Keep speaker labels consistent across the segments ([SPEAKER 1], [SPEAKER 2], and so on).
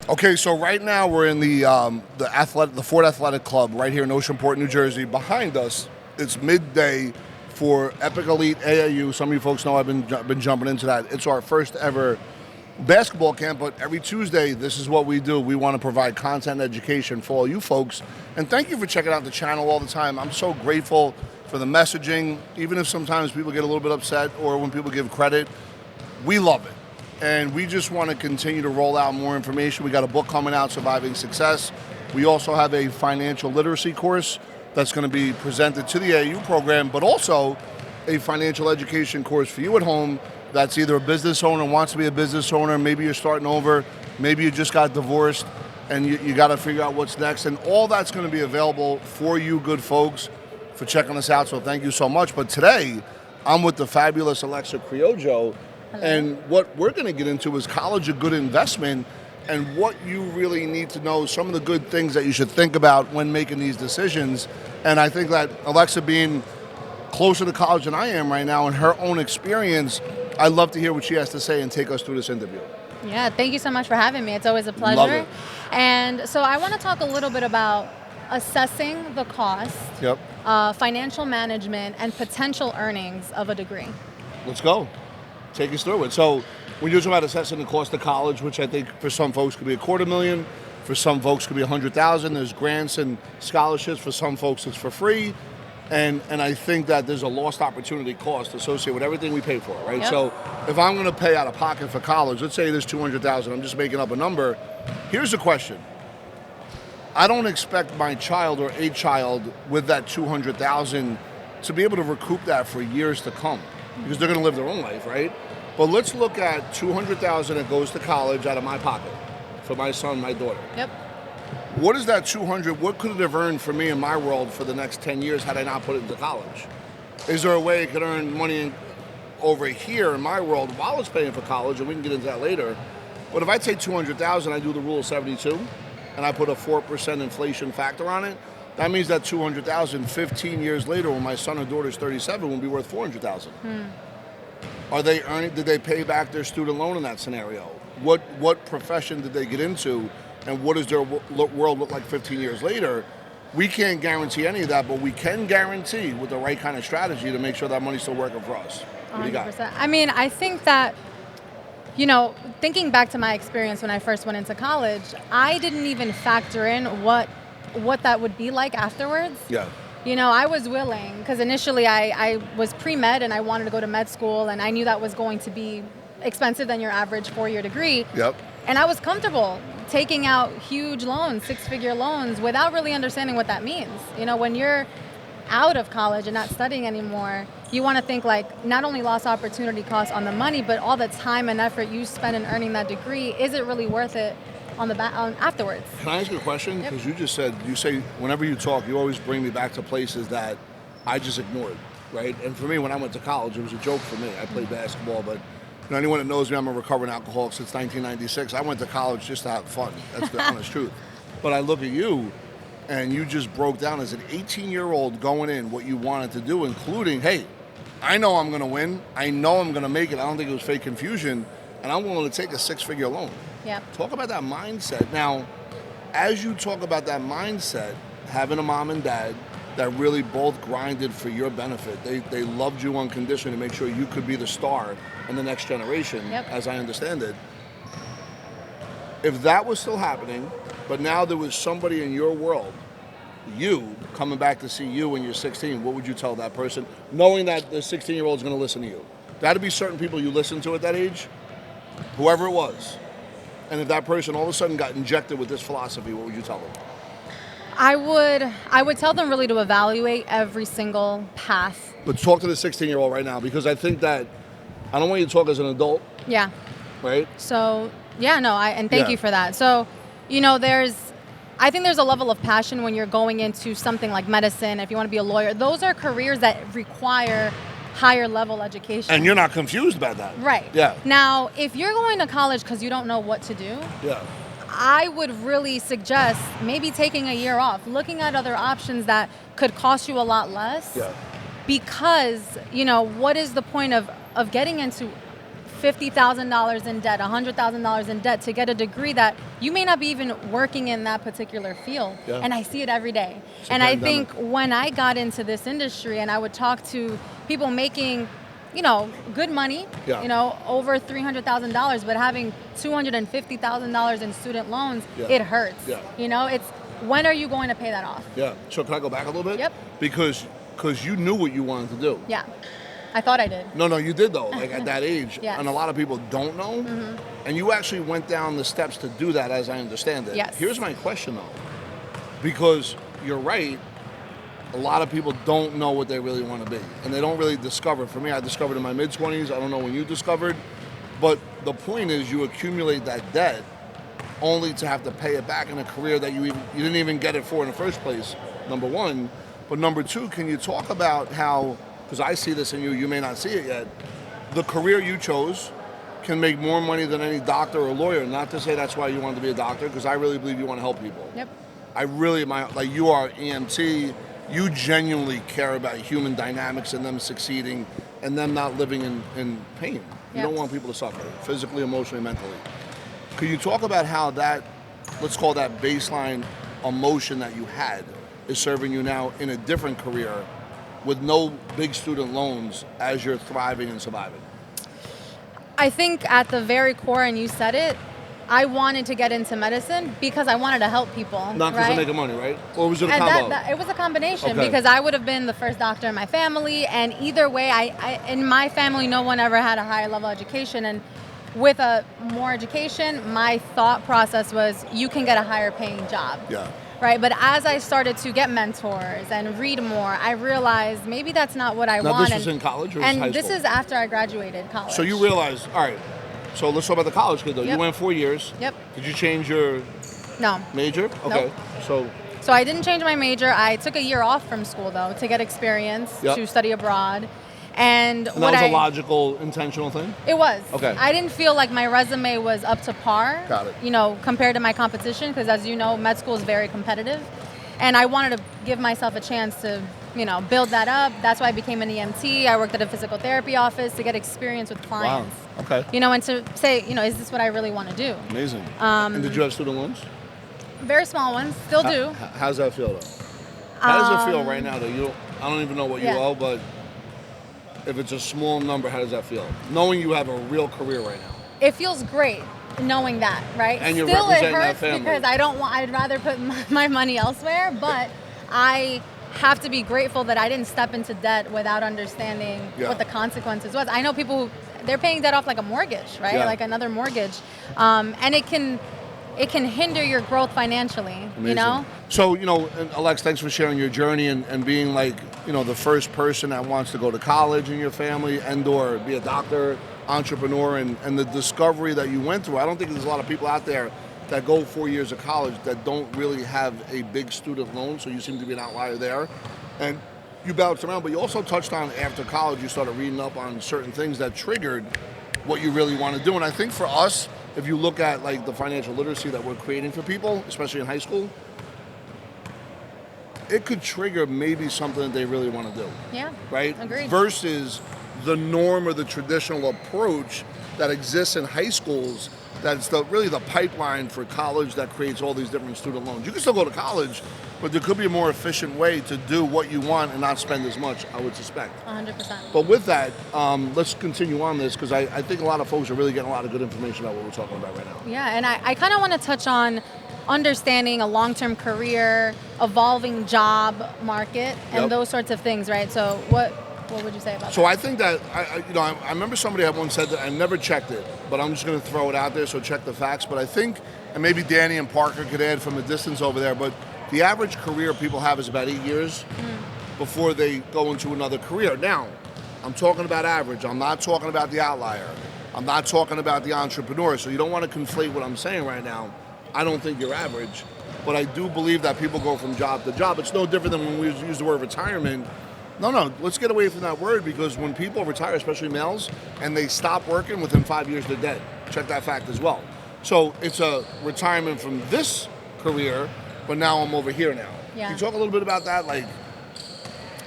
[SPEAKER 1] Okay, so right now we're in the Ford Athletic Club right here in Oceanport, New Jersey. Behind us, it's midday for Epic Elite AAU. Some of you folks know I've been jumping into that. It's our first ever basketball camp, but every Tuesday, this is what we do. We want to provide content and education for all you folks. And thank you for checking out the channel all the time. I'm so grateful for the messaging, even if sometimes people get a little bit upset or when people give credit. We love it. And we just want to continue to roll out more information. We got a book coming out, Surviving Success. We also have a financial literacy course that's going to be presented to the AAU program, but also a financial education course for you at home that's either a business owner, wants to be a business owner, maybe you're starting over, maybe you just got divorced, and you got to figure out what's next. And all that's going to be available for you good folks for checking us out. So thank you so much. But today, I'm with the fabulous Alexa Criollo.
[SPEAKER 2] Hello.
[SPEAKER 1] And what we're going to get into is college a good investment and what you really need to know, some of the good things that you should think about when making these decisions. And I think that Alexa being closer to college than I am right now in her own experience, I'd love to hear what she has to say and take us through this interview.
[SPEAKER 2] Yeah, thank you so much for having me. It's always a pleasure.
[SPEAKER 1] Love it.
[SPEAKER 2] And so I want to talk a little bit about assessing the cost,
[SPEAKER 1] Yep.
[SPEAKER 2] financial management, and potential earnings of a degree.
[SPEAKER 1] Let's go. Take us through it. So when you're talking about assessing the cost of college, which I think for some folks could be $250,000, for some folks could be $100,000. There's grants and scholarships. For some folks, it's for free. And I think that there's a lost opportunity cost associated with everything we pay for, right?
[SPEAKER 2] Yep.
[SPEAKER 1] So if I'm going to pay out of pocket for college, let's say there's $200,000. I'm just making up a number. Here's the question. I don't expect my child or a child with that $200,000 to be able to recoup that for years to come, because they're going to live their own life, right? But let's look at $200,000 that goes to college out of my pocket for my son, my daughter.
[SPEAKER 2] Yep.
[SPEAKER 1] What is that $200,000? What could it have earned for me in my world for the next 10 years had I not put it into college? Is there a way it could earn money over here in my world while it's paying for college? And we can get into that later. But if I take $200,000, I do the rule of 72, and I put a 4% inflation factor on it, that means that $200,000, 15 years later, when my son or daughter is 37, will be worth $400,000. Are they earning? Did they pay back their student loan in that scenario? What profession did they get into, and what does their world look like 15 years later? We can't guarantee any of that, but we can guarantee with the right kind of strategy to make sure that money's still working for us. What do you got?
[SPEAKER 2] 100%. I mean, I think that, thinking back to my experience when I first went into college, I didn't even factor in what that would be like afterwards.
[SPEAKER 1] Yeah.
[SPEAKER 2] I was willing, because initially I was pre-med and I wanted to go to med school, and I knew that was going to be expensive than your average 4-year degree.
[SPEAKER 1] Yep.
[SPEAKER 2] And I was comfortable taking out huge loans, 6-figure loans, without really understanding what that means. When you're out of college and not studying anymore, you want to think like not only lost opportunity cost on the money, but all the time and effort you spend in earning that degree, is it really worth it on afterwards?
[SPEAKER 1] Can I ask you a question?
[SPEAKER 2] Yep.
[SPEAKER 1] Because you say whenever you talk, you always bring me back to places that I just ignored, right? And for me, when I went to college, it was a joke for me. I played basketball, but anyone that knows me, I'm a recovering alcoholic since 1996. I went to college just to have fun. That's the honest truth. But I look at you, and you just broke down as an 18-year-old going in what you wanted to do, including, hey, I know I'm going to win. I know I'm going to make it. I don't think it was fake confusion, and I'm willing to take a 6-figure loan.
[SPEAKER 2] Yep.
[SPEAKER 1] Talk about that mindset. Now, as you talk about that mindset, having a mom and dad that really both grinded for your benefit, they loved you unconditionally to make sure you could be the star in the next generation,
[SPEAKER 2] Yep.
[SPEAKER 1] as I understand it. If that was still happening, but now there was somebody in your world, you, coming back to see you when you're 16, what would you tell that person, knowing that the 16-year-old is going to listen to you? That'd be certain people you listen to at that age, whoever it was. And if that person all of a sudden got injected with this philosophy, what would you tell them?
[SPEAKER 2] I would tell them really to evaluate every single path.
[SPEAKER 1] But talk to the 16-year-old right now, because I think that, I don't want you to talk as an adult,
[SPEAKER 2] Yeah.
[SPEAKER 1] right?
[SPEAKER 2] So, and thank
[SPEAKER 1] Yeah.
[SPEAKER 2] you for that. So, I think there's a level of passion when you're going into something like medicine, if you want to be a lawyer. Those are careers that require higher level education.
[SPEAKER 1] And you're not confused about that.
[SPEAKER 2] Right.
[SPEAKER 1] Yeah.
[SPEAKER 2] Now, if you're going to college because you don't know what to do,
[SPEAKER 1] Yeah.
[SPEAKER 2] I would really suggest maybe taking a year off, looking at other options that could cost you a lot less.
[SPEAKER 1] Yeah.
[SPEAKER 2] Because, what is the point of getting into $50,000 in debt, $100,000 in debt to get a degree that you may not be even working in that particular field.
[SPEAKER 1] Yeah.
[SPEAKER 2] And I see it every day.
[SPEAKER 1] It's a
[SPEAKER 2] and I
[SPEAKER 1] pandemic.
[SPEAKER 2] think when I got into this industry and I would talk to people making, good money,
[SPEAKER 1] Yeah.
[SPEAKER 2] over $300,000, but having $250,000 in student loans,
[SPEAKER 1] Yeah.
[SPEAKER 2] it hurts.
[SPEAKER 1] Yeah.
[SPEAKER 2] It's when are you going to pay that off?
[SPEAKER 1] Yeah. So can I go back a little bit?
[SPEAKER 2] Yep.
[SPEAKER 1] Because you knew what you wanted to do.
[SPEAKER 2] Yeah. I thought I did.
[SPEAKER 1] No, you did though. Like at that age,
[SPEAKER 2] Yes.
[SPEAKER 1] and a lot of people don't know.
[SPEAKER 2] Mm-hmm.
[SPEAKER 1] And you actually went down the steps to do that, as I understand it.
[SPEAKER 2] Yes.
[SPEAKER 1] Here's my question though, because you're right. A lot of people don't know what they really want to be, and they don't really discover. For me, I discovered in my mid-20s. I don't know when you discovered, but the point is, you accumulate that debt only to have to pay it back in a career that you didn't even get it for in the first place. Number one, but number two, can you talk about how? Because I see this in you, you may not see it yet. The career you chose can make more money than any doctor or lawyer. Not to say that's why you wanted to be a doctor, because I really believe you want to help people.
[SPEAKER 2] Yep.
[SPEAKER 1] I really, like you are EMT. You genuinely care about human dynamics and them succeeding and them not living in pain. You
[SPEAKER 2] Yep.
[SPEAKER 1] don't want people to suffer, physically, emotionally, mentally. Could you talk about how that, let's call that baseline emotion that you had, is serving you now in a different career with no big student loans as you're thriving and surviving?
[SPEAKER 2] I think at the very core, and you said it, I wanted to get into medicine because I wanted to help people.
[SPEAKER 1] Not because
[SPEAKER 2] right?
[SPEAKER 1] they're making money, right? Or was it a
[SPEAKER 2] And
[SPEAKER 1] combo?
[SPEAKER 2] it was a combination
[SPEAKER 1] Okay.
[SPEAKER 2] because I would have been the first doctor in my family, and either way, I in my family, no one ever had a higher level education, and with a more education, my thought process was you can get a higher paying job.
[SPEAKER 1] Yeah.
[SPEAKER 2] Right, but as I started to get mentors and read more, I realized maybe that's not what I
[SPEAKER 1] Now
[SPEAKER 2] want.
[SPEAKER 1] this was in college or
[SPEAKER 2] and
[SPEAKER 1] high
[SPEAKER 2] this
[SPEAKER 1] school?
[SPEAKER 2] is after I graduated college.
[SPEAKER 1] So you realized, all right, so let's talk about the college kid though. You
[SPEAKER 2] Yep.
[SPEAKER 1] went 4 years.
[SPEAKER 2] Yep.
[SPEAKER 1] Did you change your
[SPEAKER 2] No.
[SPEAKER 1] major? Okay.
[SPEAKER 2] Nope. So I didn't change my major. I took a year off from school though to get experience,
[SPEAKER 1] Yep.
[SPEAKER 2] to study abroad. And
[SPEAKER 1] that
[SPEAKER 2] what
[SPEAKER 1] was a logical, intentional thing?
[SPEAKER 2] It was.
[SPEAKER 1] Okay.
[SPEAKER 2] I didn't feel like my resume was up to par.
[SPEAKER 1] Got it.
[SPEAKER 2] Compared to my competition, because as you know, med school is very competitive. And I wanted to give myself a chance to, build that up. That's why I became an EMT. I worked at a physical therapy office to get experience with clients.
[SPEAKER 1] Wow. Okay.
[SPEAKER 2] And to say, is this what I really want to do?
[SPEAKER 1] Amazing. And did you have student loans?
[SPEAKER 2] Very small ones, still do.
[SPEAKER 1] How's that feel though? How does it feel right now though? I don't even know what you
[SPEAKER 2] Yeah.
[SPEAKER 1] owe, but if it's a small number, how does that feel? Knowing you have a real career right now.
[SPEAKER 2] It feels great knowing that, right?
[SPEAKER 1] And you're
[SPEAKER 2] Still, it
[SPEAKER 1] representing that
[SPEAKER 2] hurts
[SPEAKER 1] family.
[SPEAKER 2] because I'd rather put my money elsewhere, but I have to be grateful that I didn't step into debt without understanding
[SPEAKER 1] Yeah.
[SPEAKER 2] what the consequences was. I know people who, they're paying debt off like a mortgage, right?
[SPEAKER 1] Yeah.
[SPEAKER 2] Like another mortgage. And it can hinder your growth financially,
[SPEAKER 1] Amazing. So, and Alex, thanks for sharing your journey and being like, the first person that wants to go to college in your family and or be a doctor, entrepreneur, and the discovery that you went through. I don't think there's a lot of people out there that go 4 years of college that don't really have a big student loan, so you seem to be an outlier there. And you bounced around, but you also touched on after college, you started reading up on certain things that triggered what you really want to do. And I think for us, if you look at like the financial literacy that we're creating for people, especially in high school, it could trigger maybe something that they really want to do.
[SPEAKER 2] Yeah.
[SPEAKER 1] Right?
[SPEAKER 2] Agreed.
[SPEAKER 1] Versus the norm or the traditional approach that exists in high schools, that's really the pipeline for college that creates all these different student loans. You can still go to college, but there could be a more efficient way to do what you want and not spend as much, I would suspect.
[SPEAKER 2] 100%.
[SPEAKER 1] But with that, let's continue on this because I think a lot of folks are really getting a lot of good information about what we're talking about right now.
[SPEAKER 2] Yeah, and I kind of want to touch on understanding a long-term career, evolving job market, and
[SPEAKER 1] Yep.
[SPEAKER 2] those sorts of things, right? So what would you say about
[SPEAKER 1] So
[SPEAKER 2] that?
[SPEAKER 1] I think that, I remember somebody had once said that, I never checked it, but I'm just going to throw it out there, so check the facts. But I think, and maybe Danny and Parker could add from a distance over there, but the average career people have is about 8 years before they go into another career. Now, I'm talking about average. I'm not talking about the outlier. I'm not talking about the entrepreneur. So you don't want to conflate what I'm saying right now. I don't think you're average, but I do believe that people go from job to job. It's no different than when we use the word retirement. No, let's get away from that word because when people retire, especially males, and they stop working, within 5 years they're dead. Check that fact as well. So it's a retirement from this career, but now I'm over here now.
[SPEAKER 2] Yeah.
[SPEAKER 1] Can you talk a little bit about that? Like,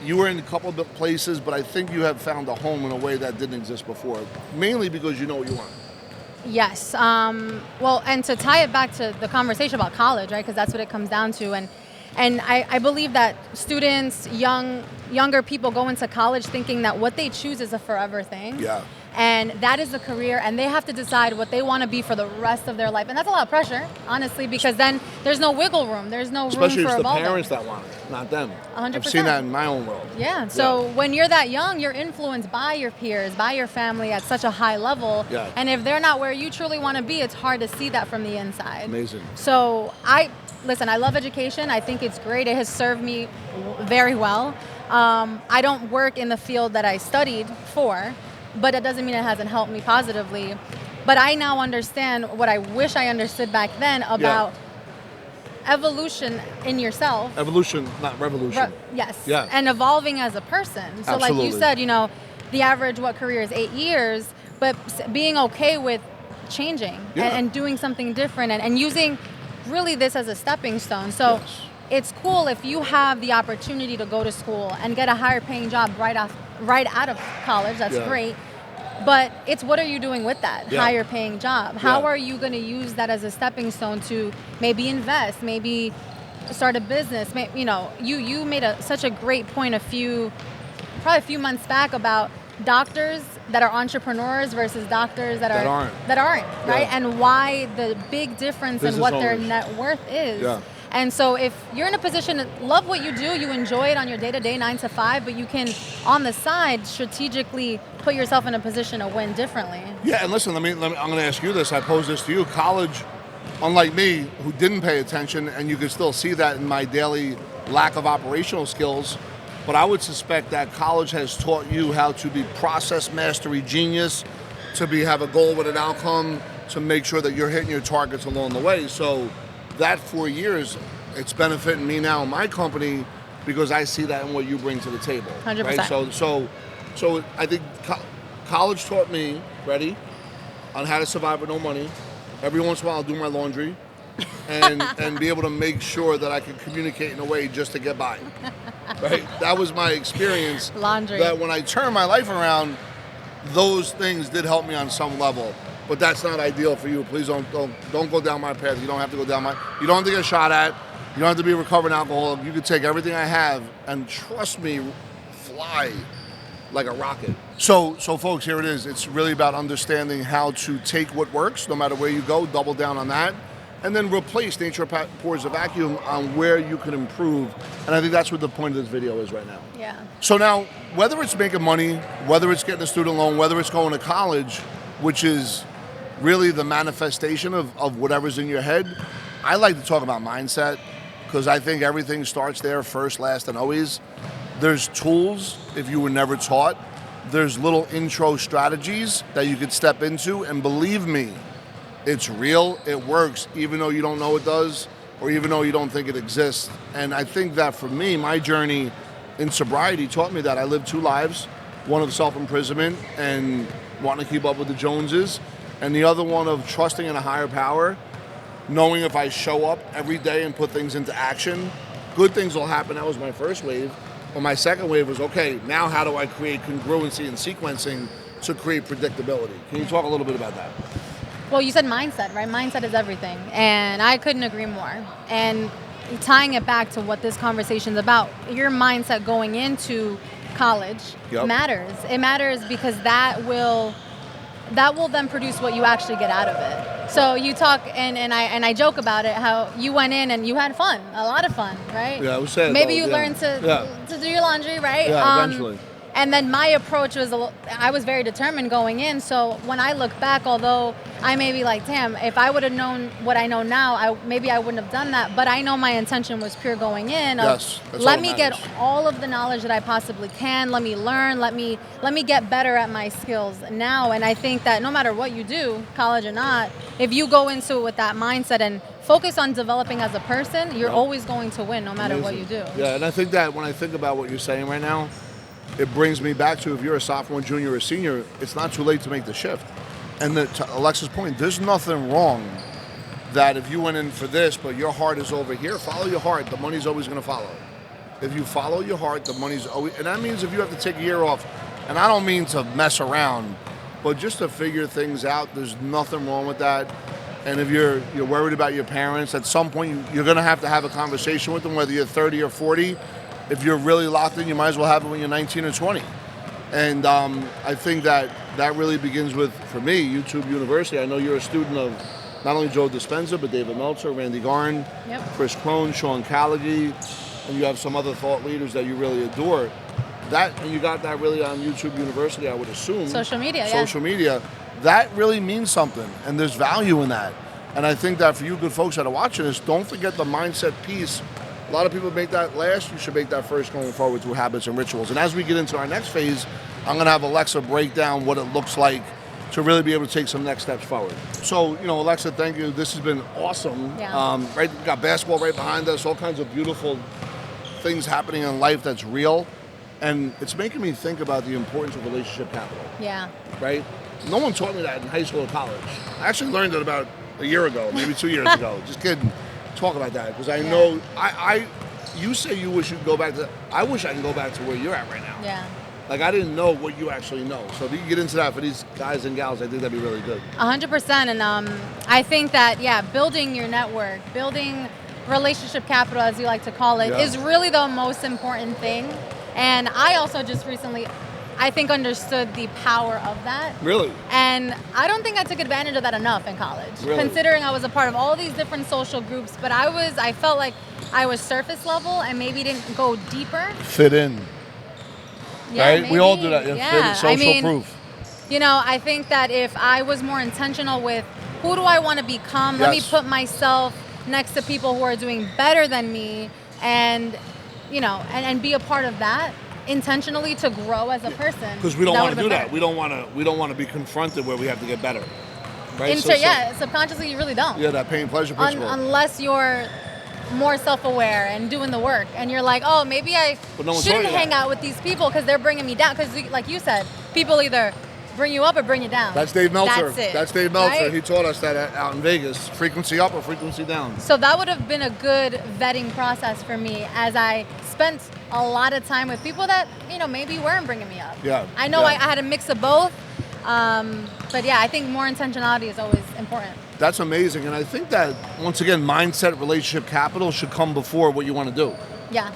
[SPEAKER 1] you were in a couple of places, but I think you have found a home in a way that didn't exist before, mainly because you know what you want.
[SPEAKER 2] Yes. Well, and to tie it back to the conversation about college, right? Because that's what it comes down to. And I believe that students, younger people go into college thinking that what they choose is a forever thing.
[SPEAKER 1] Yeah.
[SPEAKER 2] And that is a career, and they have to decide what they want to be for the rest of their life. And that's a lot of pressure, honestly, because then there's no wiggle room. There's no
[SPEAKER 1] Especially
[SPEAKER 2] room for
[SPEAKER 1] it's the
[SPEAKER 2] evolving.
[SPEAKER 1] parents that want it, not them.
[SPEAKER 2] 100%.
[SPEAKER 1] I've seen that in my own world.
[SPEAKER 2] Yeah. So when you're that young, you're influenced by your peers, by your family at such a high level.
[SPEAKER 1] Yeah.
[SPEAKER 2] And if they're not where you truly want to be, it's hard to see that from the inside.
[SPEAKER 1] Amazing.
[SPEAKER 2] So listen, I love education. I think it's great. It has served me very well. I don't work in the field that I studied for, but it doesn't mean it hasn't helped me positively. But I now understand what I wish I understood back then about evolution in yourself.
[SPEAKER 1] Evolution, not revolution.
[SPEAKER 2] Yes.
[SPEAKER 1] Yeah.
[SPEAKER 2] And evolving as a person. So
[SPEAKER 1] Absolutely.
[SPEAKER 2] like you said, the average career is 8 years, but being okay with changing and doing something different and using really this as a stepping stone. So it's cool if you have the opportunity to go to school and get a higher paying job right out of college. That's great. But it's what are you doing with that higher paying job? How are you going to use that as a stepping stone to maybe invest, maybe start a business? You made such a great point probably a few months back about doctors that are entrepreneurs versus doctors that aren't, right? And why the big difference in what their net worth is. Yeah. And so if you're in a position to love what you do, you enjoy it on your day-to-day 9 to 5, but you can, on the side, strategically put yourself in a position to win differently. Yeah,
[SPEAKER 1] and listen, I'm going to ask you this. I pose this to you. College, unlike me, who didn't pay attention, and you can still see that in my daily lack of operational skills, but I would suspect that college has taught you how to be process mastery genius, to have a goal with an outcome, to make sure that you're hitting your targets along the way. So that 4 years, it's benefiting me now in my company because I see that in what you bring to the table.
[SPEAKER 2] 100%.
[SPEAKER 1] Right? So I think college taught me, on how to survive with no money. Every once in a while I'll do my laundry and be able to make sure that I can communicate in a way just to get by. Right? That was my experience.
[SPEAKER 2] Laundry.
[SPEAKER 1] That when I turned my life around, those things did help me on some level. But that's not ideal for you. Please don't go down my path. You don't have to go down you don't have to get shot at. You don't have to be a recovering alcoholic. You can take everything I have and trust me, fly like a rocket. So folks, here it is. It's really about understanding how to take what works, no matter where you go, double down on that, and then replace nature pours a vacuum on where you can improve. And I think that's what the point of this video is right now.
[SPEAKER 2] Yeah.
[SPEAKER 1] So now, whether it's making money, whether it's getting a student loan, whether it's going to college, which is really the manifestation of whatever's in your head, I like to talk about mindset because I think everything starts there first, last, and always. There's tools if you were never taught. There's little intro strategies that you could step into, and believe me, it's real, it works, even though you don't know it does, or even though you don't think it exists. And I think that for me, my journey in sobriety taught me that I lived 2 lives, one of self-imprisonment and wanting to keep up with the Joneses, and the other one of trusting in a higher power, knowing if I show up every day and put things into action, good things will happen. That was my first wave. But my second wave was, okay, now how do I create congruency and sequencing to create predictability? Can you talk a little bit about that?
[SPEAKER 2] Well, you said mindset, right? Mindset is everything. And I couldn't agree more. And tying it back to what this conversation is about, your mindset going into college matters. It matters because that will then produce what you actually get out of it. So you talk, and I joke about it, how you went in and you had fun, a lot of fun, right?
[SPEAKER 1] Yeah, it was sad.
[SPEAKER 2] Maybe you learned to do your laundry, right?
[SPEAKER 1] Yeah, eventually.
[SPEAKER 2] And then my approach was, I was very determined going in. So when I look back, although I may be like, damn, if I would have known what I know now, maybe I wouldn't have done that. But I know my intention was pure going in. Let me get all of the knowledge that I possibly can. Let me learn. Let me get better at my skills now. And I think that no matter what you do, college or not, if you go into it with that mindset and focus on developing as a person, you're always going to win no matter what you do.
[SPEAKER 1] Yeah, and I think that when I think about what you're saying right now, it brings me back to if you're a sophomore, junior, or senior, it's not too late to make the shift. And to Alexa's point, there's nothing wrong that if you went in for this, but your heart is over here, follow your heart. The money's always going to follow. if you follow your heart, the money's always, and that means if you have to take a year off, and I don't mean to mess around, but just to figure things out, there's nothing wrong with that. And if you're worried about your parents, at some point you're going to have a conversation with them, whether you're 30 or 40. If you're really locked in, you might as well have it when you're 19 or 20. And I think that really begins with, for me, YouTube University. I know you're a student of not only Joe Dispenza, but David Meltzer, Randy Garn,
[SPEAKER 2] Yep.
[SPEAKER 1] Chris Crone, Sean Callaghy, and you have some other thought leaders that you really adore. And you got that really on YouTube University, I would assume.
[SPEAKER 2] Social media,
[SPEAKER 1] Social media. That really means something, and there's value in that. And I think that for you good folks that are watching this, don't forget the mindset piece. A lot of people make that last. You should make that first going forward through habits and rituals. And as we get into our next phase, I'm going to have Alexa break down what it looks like to really be able to take some next steps forward. So, Alexa, thank you. This has been awesome.
[SPEAKER 2] Yeah.
[SPEAKER 1] Right, we got basketball right behind us, all kinds of beautiful things happening in life that's real. And it's making me think about the importance of relationship capital.
[SPEAKER 2] Yeah.
[SPEAKER 1] Right? No one taught me that in high school or college. I actually learned it about a year ago, maybe 2 years ago. Just kidding. Talk about that, because I know, you say you wish you could go back to, I wish I can go back to where you're at right now.
[SPEAKER 2] Yeah.
[SPEAKER 1] Like, I didn't know what you actually know. So if you can get into that for these guys and gals, I think that'd be really good.
[SPEAKER 2] 100%. And I think that, building your network, building relationship capital, as you like to call it, is really the most important thing. And I also just recently, I think, understood the power of that.
[SPEAKER 1] Really?
[SPEAKER 2] And I don't think I took advantage of that enough in college, considering I was a part of all these different social groups. But I felt like I was surface level and maybe didn't go deeper.
[SPEAKER 1] Fit in.
[SPEAKER 2] Yeah,
[SPEAKER 1] right?
[SPEAKER 2] Maybe.
[SPEAKER 1] We all do that.
[SPEAKER 2] Yeah.
[SPEAKER 1] Social proof.
[SPEAKER 2] I think that if I was more intentional with who do I want to become, let me put myself next to people who are doing better than me, and and be a part of that intentionally to grow as a person.
[SPEAKER 1] Because we don't want to do that. We don't want to be confronted where we have to get better. Right?
[SPEAKER 2] Subconsciously you really don't.
[SPEAKER 1] Yeah, that pain pleasure principle.
[SPEAKER 2] Unless you're more self-aware and doing the work, and you're like, oh, maybe I shouldn't hang out with these people because they're bringing me down. Because like you said, people either bring you up or bring you down.
[SPEAKER 1] That's Dave Meltzer.
[SPEAKER 2] That's
[SPEAKER 1] Dave Meltzer.
[SPEAKER 2] Right?
[SPEAKER 1] He taught us that out in Vegas. Frequency up or frequency down.
[SPEAKER 2] So that would have been a good vetting process for me, as I spent a lot of time with people that, maybe weren't bringing me up.
[SPEAKER 1] Yeah.
[SPEAKER 2] I know I had a mix of both. But I think more intentionality is always important.
[SPEAKER 1] That's amazing. And I think that, once again, mindset, relationship capital should come before what you want to do.
[SPEAKER 2] Yeah.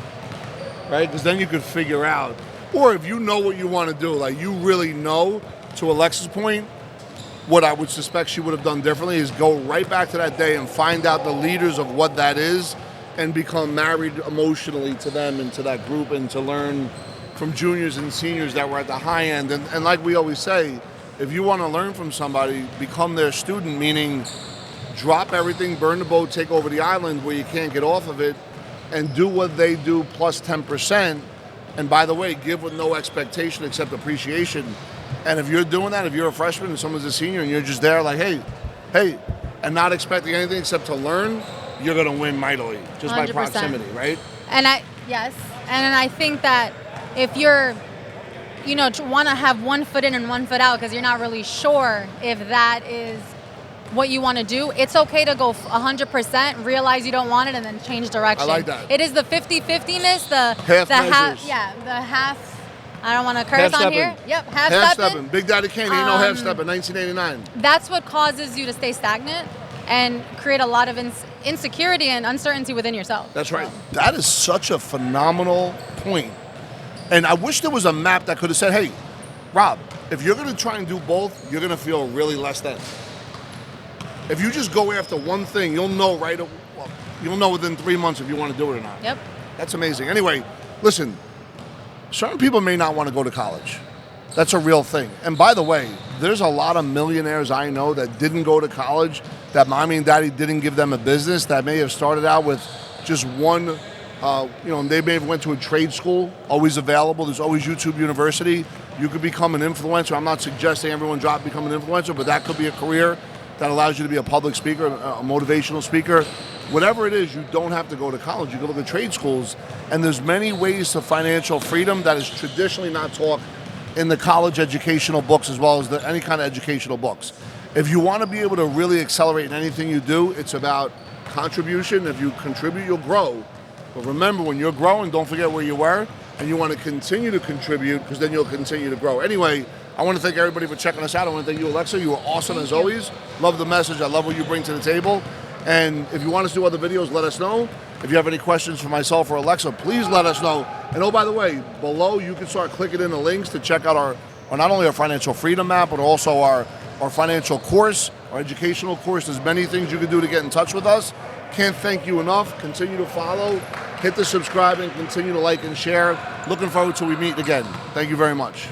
[SPEAKER 1] Right? Because then you could figure out, or if you know what you want to do, like you really know, to Alexa's point, what I would suspect she would have done differently is go right back to that day and find out the leaders of what that is and become married emotionally to them and to that group, and to learn from juniors and seniors that were at the high end. And like we always say, if you want to learn from somebody, become their student, meaning drop everything, burn the boat, take over the island where you can't get off of it, and do what they do plus 10%. And by the way, give with no expectation except appreciation. And if you're doing that, if you're a freshman and someone's a senior and you're just there like, hey, and not expecting anything except to learn, you're going to win mightily just 100%. By proximity, right?
[SPEAKER 2] And I think that if you're, want to have one foot in and one foot out because you're not really sure if that is what you want to do, it's okay to go 100%, realize you don't want it, and then change direction.
[SPEAKER 1] I like that.
[SPEAKER 2] It is the 50-50-ness, the half. I don't want to curse on here. Yep, half-stepping.
[SPEAKER 1] Big Daddy Kane, ain't no half-stepping, 1989.
[SPEAKER 2] That's what causes you to stay stagnant and create a lot of insecurity and uncertainty within yourself.
[SPEAKER 1] That's right. That is such a phenomenal point. And I wish there was a map that could have said, hey, Rob, if you're going to try and do both, you're going to feel really less than. If you just go after one thing, you'll know you'll know within 3 months if you want to do it or not.
[SPEAKER 2] Yep.
[SPEAKER 1] That's amazing. Anyway, listen, certain people may not want to go to college. That's a real thing. And by the way, there's a lot of millionaires I know that didn't go to college, that mommy and daddy didn't give them a business, that may have started out with just one, they may have went to a trade school, always available. There's always YouTube University. You could become an influencer. I'm not suggesting everyone become an influencer, but that could be a career that allows you to be a public speaker, a motivational speaker. Whatever it is, you don't have to go to college. You can look at trade schools, and there's many ways to financial freedom that is traditionally not taught in the college educational books as well as any kind of educational books. If you want to be able to really accelerate in anything you do, it's about contribution. If you contribute, you'll grow. But remember, when you're growing, don't forget where you were, and you want to continue to contribute because then you'll continue to grow. Anyway, I want to thank everybody for checking us out. I want to thank you, Alexa. You were awesome as always. Love the message. I love what you bring to the table. And if you want us to do other videos, let us know. If you have any questions for myself or Alexa, please let us know. And oh, by the way, below you can start clicking in the links to check out our not only our financial freedom map, but also our financial course, our educational course. There's many things you can do to get in touch with us. Can't thank you enough. Continue to follow, hit the subscribe, and continue to like and share. Looking forward till we meet again. Thank you very much.